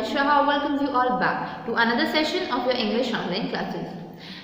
Shah welcomes you all back to another session of your English online classes.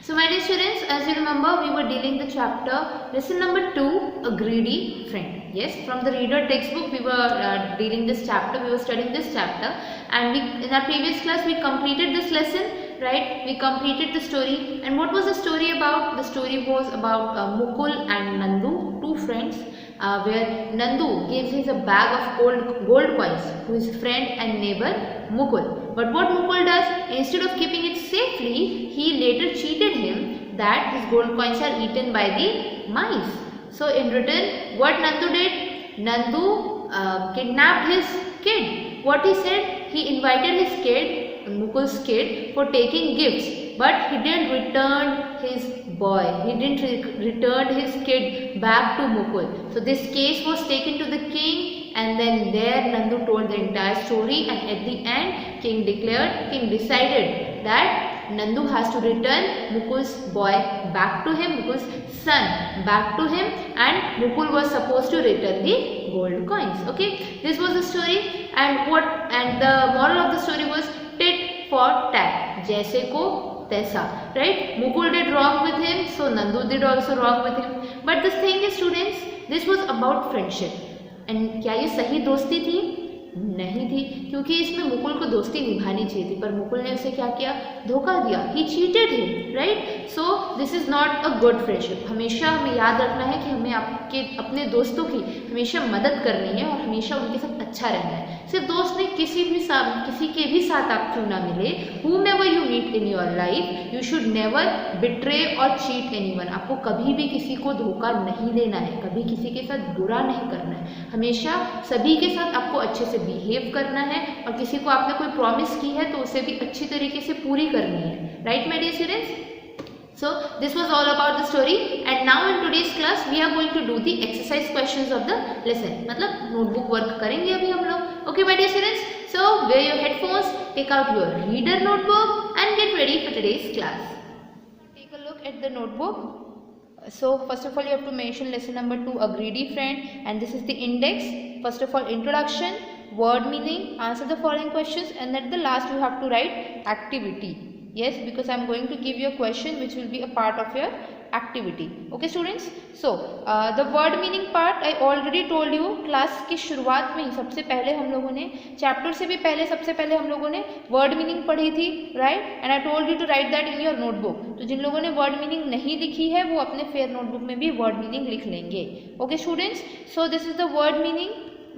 So my dear students, as you remember, we were dealing the chapter lesson number 2, a greedy friend. Yes, from the reader textbook we were dealing this chapter, we were studying this chapter, and in our previous class we completed this lesson, right? We completed the story. And what was the story about? The story was about Mukul and Nandu, two friends, where Nandu gives his a bag of gold coins to his friend and neighbor Mukul. But what Mukul does, instead of keeping it safely, he later cheated him that his gold coins are eaten by the mice. So in return, what Nandu did? Nandu kidnapped his kid. What he said? He invited his kid, Mukul's kid, for taking gifts, but he didn't return his boy. He didn't return his kid back to Mukul. So this case was taken to the king, and then there Nandu told the entire story, and at the end king decided that Nandu has to return Mukul's boy back to him, Mukul's son back to him, and Mukul was supposed to return the gold coins. Okay, this was the story, and the moral of the story was tit for tat, जैसे को तैसा, right? Mukul did wrong with him, so Nandu did also wrong with him. But the thing is, students, this was about friendship. And क्या ये सही दोस्ती थी? नहीं थी, क्योंकि इसमें मुकुल को दोस्ती निभानी चाहिए थी, पर मुकुल ने उसे क्या किया? धोखा दिया. He cheated him, right? So this is not a good friendship. हमेशा हमें याद रखना है कि हमें अपने दोस्तों की हमेशा मदद करनी है और हमेशा उनके साथ अच्छा रहना है. सिर्फ दोस्त नहीं, किसी के भी साथ आप क्यों ना मिले, whomever you meet in your life, you should never betray or cheat anyone. आपको कभी भी किसी को धोखा नहीं देना है, कभी किसी के साथ बुरा नहीं करना है, हमेशा सभी के साथ आपको अच्छे से बिहेव करना है, और किसी को आपने कोई प्रॉमिस की है तो उसे भी अच्छी तरीके से पूरी करनी है. Right my dear students? So this was all about the story, and now in today's class we are going to do the exercise questions of the lesson. मतलब notebook work करेंगे अभी हम लोग. Okay my dear students, so wear your headphones, take out your reader notebook and get ready for today's class. Take a look at the notebook. So first of all you have to mention lesson number 2, a greedy friend, and this is the index. First of all, introduction, word meaning, answer the following questions, and at the last you have to write activity. Yes, because I am going to give you a question which will be a part of your activity. Okay students, so the word meaning part I already told you. Class की शुरुआत में ही सबसे पहले हम लोगों ने chapter से भी पहले सबसे पहले हम लोगों ने वर्ड मीनिंग पढ़ी थी, right? And I told you to write that in your notebook. तो जिन लोगों ने वर्ड मीनिंग नहीं लिखी है वो अपने फेयर नोटबुक में भी वर्ड मीनिंग लिख लेंगे. Okay students, so this is the word meaning.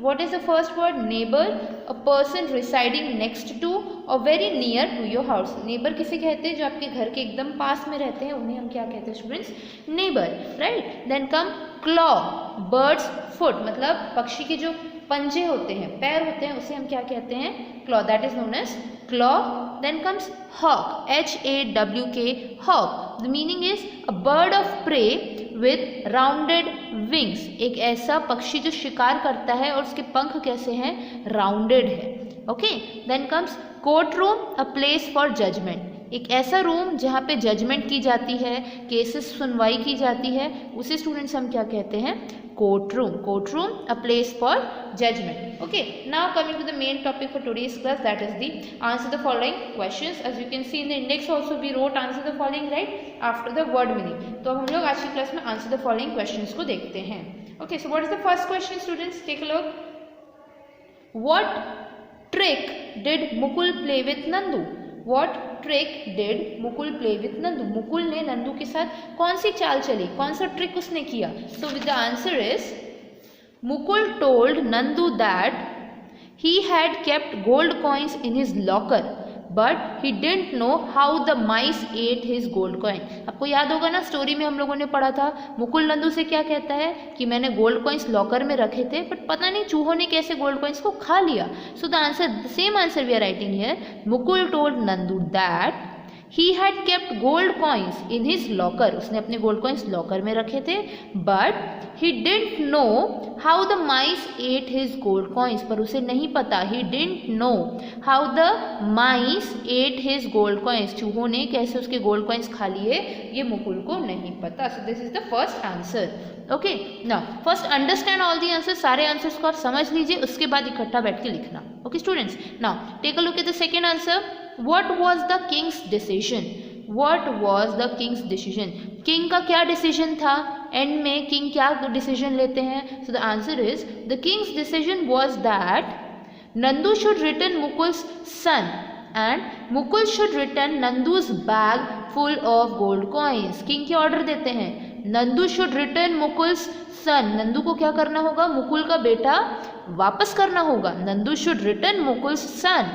What is the first word? Neighbor, a person residing next to or very near to your house. Neighbor किसे कहते हैं? जो आपके घर के एकदम पास में रहते हैं उन्हें हम क्या कहते हैं students? Neighbor, right? Then come claw, bird's foot, मतलब पक्षी के जो पंजे होते हैं, पैर होते हैं, उसे हम क्या कहते हैं? Claw, that is known as claw. Then comes hawk, H-A-W-K, hawk. The meaning is a bird of prey with rounded wings. एक ऐसा पक्षी जो शिकार करता है और उसके पंख कैसे हैं? राउंडेड है. Okay, then comes court room, a place for judgment. एक ऐसा रूम जहाँ पे जजमेंट की जाती है, केसेस सुनवाई की जाती है, उसे स्टूडेंट्स हम क्या कहते हैं? Court room. Court room, a place for judgment. Okay, now coming to the main topic for today's class, that is the answer the following questions. As you can see in the index also we wrote answer the following right after the word meaning. तो हम लोग आज की class में answer the following questions को देखते हैं. Okay, so what is the first question students? Take a look. What trick did Mukul play with Nandu? What trick did Mukul play with Nandu? Mukul ने नंदू के साथ कौन सी चाल चली, कौन सा ट्रिक उसने किया? So with the answer is Mukul told Nandu that he had kept gold coins in his locker but he didn't know how the mice ate his gold coin. आपको याद होगा ना, स्टोरी में हम लोगों ने पढ़ा था मुकुल नंदू से क्या कहता है कि मैंने गोल्ड कॉइन्स लॉकर में रखे थे बट पता नहीं चूहों ने कैसे गोल्ड कॉइन्स को खा लिया. So the answer, the same answer we are writing here. Mukul told Nandu that He had kept gold coins in his locker. उसने अपने gold coins locker में रखे थे. But he didn't know how the mice ate his gold coins. पर उसे नहीं पता. He didn't know how the mice ate his gold coins. चूहों ने कैसे उसके gold coins खा लिए, ये मुकुल को नहीं पता. So this is the first answer. Okay. Now first understand all the answers. सारे answers को आप समझ लीजिए, उसके बाद इकट्ठा बैठ के लिखना. Okay students. Now take a look at the second answer. What was the king's decision? What was the king's decision? King का क्या decision था? End में king क्या decision लेते हैं? So the answer is the king's decision was that Nandu should return Mukul's son and Mukul should return Nandu's bag full of gold coins. King क्या order देते हैं? Nandu should return Mukul's son. Nandu को क्या करना होगा? मुकुल का बेटा वापस करना होगा. Nandu should return Mukul's son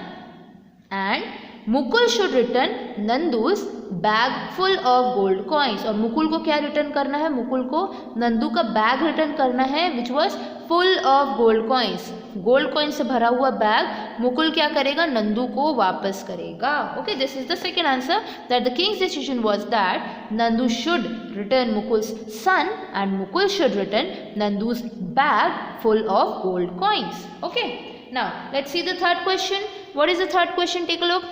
and Mukul should return Nandu's bag full of gold coins. और मुकुल को क्या रिटर्न करना है? मुकुल को नंदू का बैग रिटर्न करना है which was full of gold coins. Gold coin से भरा हुआ बैग मुकुल क्या करेगा? नंदू को वापस करेगा. Okay, this is the second answer that the king's decision was that Nandu should return Mukul's son and Mukul should return Nandu's bag full of gold coins. Okay, now let's see the third question. What is the third question? Take a look.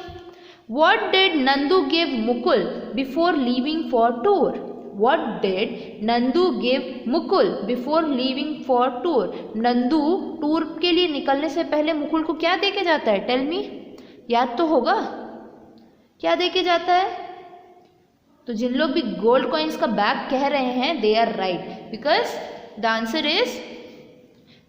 What did Nandu give Mukul before leaving for tour? What did Nandu give Mukul before leaving for tour? Nandu tour के लिए निकलने से पहले मुकुल को क्या दे के जाता है? टेल मी, याद तो होगा. क्या दे के जाता है? तो जिन लोग भी गोल्ड कॉइन्स का बैग कह रहे हैं, they are right, because the answer is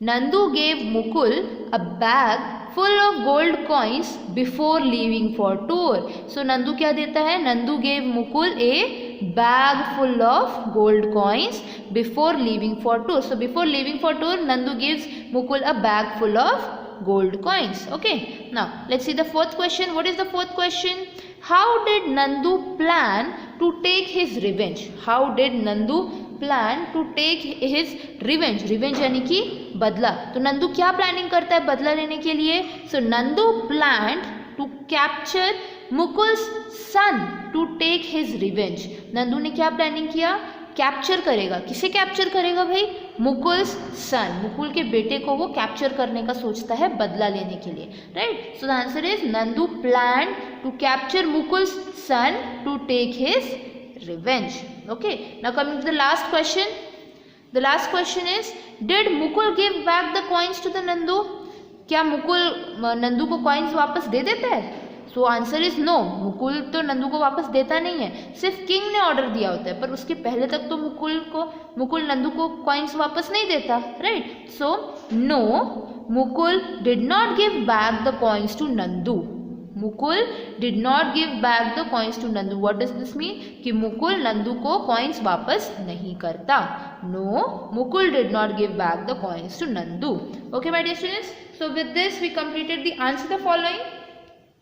Nandu gave Mukul a bag full of gold coins before leaving for tour. So Nandu क्या देता है? Nandu gave Mukul a bag full of gold coins before leaving for tour. So before leaving for tour, Nandu gives Mukul a bag full of gold coins. Okay. Now let's see the fourth question. What is the fourth question? How did Nandu plan to take his revenge? How did Nandu plan to take his revenge? Revenge यानी कि बदला. तो नंदू क्या planning करता है बदला लेने के लिए? So Nandu planned to capture Mukul's son to take his revenge. Nandu ने क्या प्लानिंग किया? कैप्चर करेगा. किसे कैप्चर करेगा भाई? मुकुल्स सन. मुकुल के बेटे को वो कैप्चर करने का सोचता है बदला लेने के लिए. Right. So the answer is Nandu plan to capture Mukul's son to take his revenge. Okay, now coming to the last question. The last question is, did Mukul give back the coins to the Nandu? क्या मुकुल नंदू को coins वापस दे देता है? So answer is no. Mukul तो नंदू को वापस देता नहीं है, सिर्फ किंग ने ऑर्डर दिया होता है, पर उसके पहले तक तो मुकुल नंदू को कॉइन्स वापस नहीं देता. Right. So no, Mukul did not give back the coins to Nandu. Mukul did not give back the coins to Nandu. What does this mean? कि मुकुल नंदू को कॉइन्स वापस नहीं करता. No, Mukul did not give back the coins to Nandu. Okay my dear students, so with this we completed the answer the following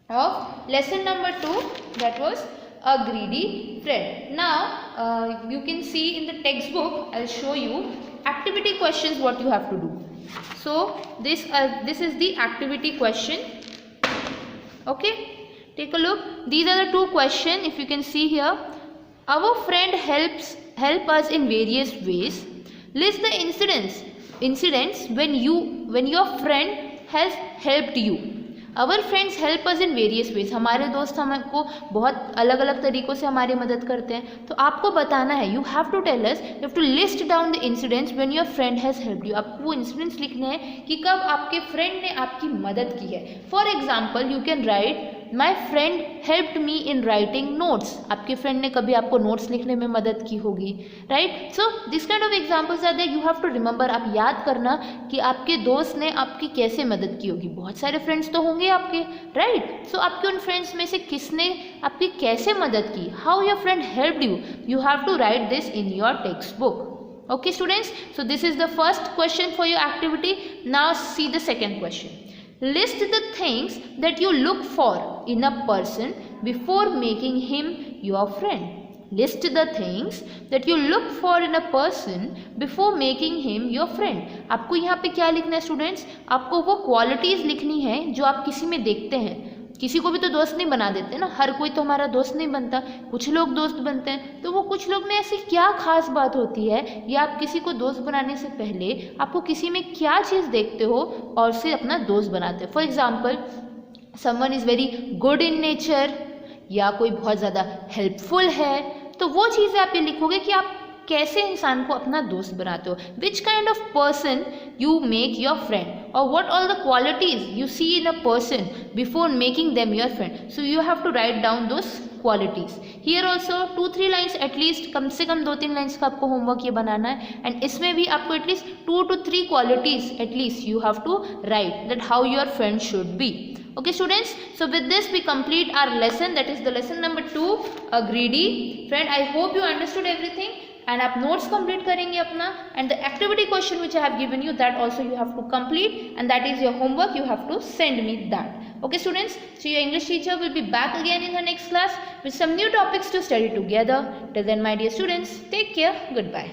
of lesson number 2, that was a greedy friend. Now you can see in the textbook, I'll show you activity questions what you have to do. So this is the activity question. Okay, take a look. These are the two questions. If you can see here, our friend help us in various ways. List the incidents when your friend has helped you. Our friends help us in various ways. हमारे दोस्त हमको बहुत अलग अलग तरीक़ों से हमारी मदद करते हैं. तो आपको बताना है, you have to tell us, you have to list down the incidents when your friend has helped you. आपको वो इंसिडेंट्स लिखने हैं कि कब आपके फ्रेंड ने आपकी मदद की है. For example, you can write my friend helped me in writing notes. आपके फ्रेंड ने कभी आपको नोट्स लिखने में मदद की होगी. Right. So this kind of examples are there. You have to remember, आप याद करना कि आपके दोस्त ने आपकी कैसे मदद की होगी. बहुत सारे फ्रेंड्स तो होंगे आपके. राइट. सो आपके उन फ्रेंड्स में से किसने आपकी कैसे मदद की, how your friend helped you, you have to write this in your text book. Okay students, so this is the first question for your activity. Now see the second question. List the things that you look for in a person before making him your friend. List the things that you look for in a person before making him your friend. आपको यहाँ पे क्या लिखना है students? आपको वो qualities लिखनी है जो आप किसी में देखते हैं. किसी को भी तो दोस्त नहीं बना देते ना, हर कोई तो हमारा दोस्त नहीं बनता, कुछ लोग दोस्त बनते हैं। तो वो कुछ लोग में ऐसी क्या खास बात होती है, या आप किसी को दोस्त बनाने से पहले आपको किसी में क्या चीज़ देखते हो और उसे अपना दोस्त बनाते हो। For example, someone is very good in nature, या कोई बहुत ज़्यादा हेल्पफुल है, तो वो चीज़ें आप ये लिखोगे कि आप कैसे इंसान को अपना दोस्त बनाते हो, which kind of person you make your friend, और what all the qualities you see in a person before making them your friend. So you have to write down those qualities. Here also 2-3 lines at least, कम से कम 2-3 lines का आपको homework ये बनाना है, and इसमें भी आपको at least 2 to 3 qualities at least you have to write that how your friend should be. Okay students, so with this we complete our lesson, that is the lesson number 2, a greedy friend. I hope you understood everything, and आप notes complete करेंगे अपना, and the activity question which I have given you, that also you have to complete, and that is your homework. You have to send me that. Okay students, so your English teacher will be back again in the next class with some new topics to study together. Till then my dear students, take care, goodbye.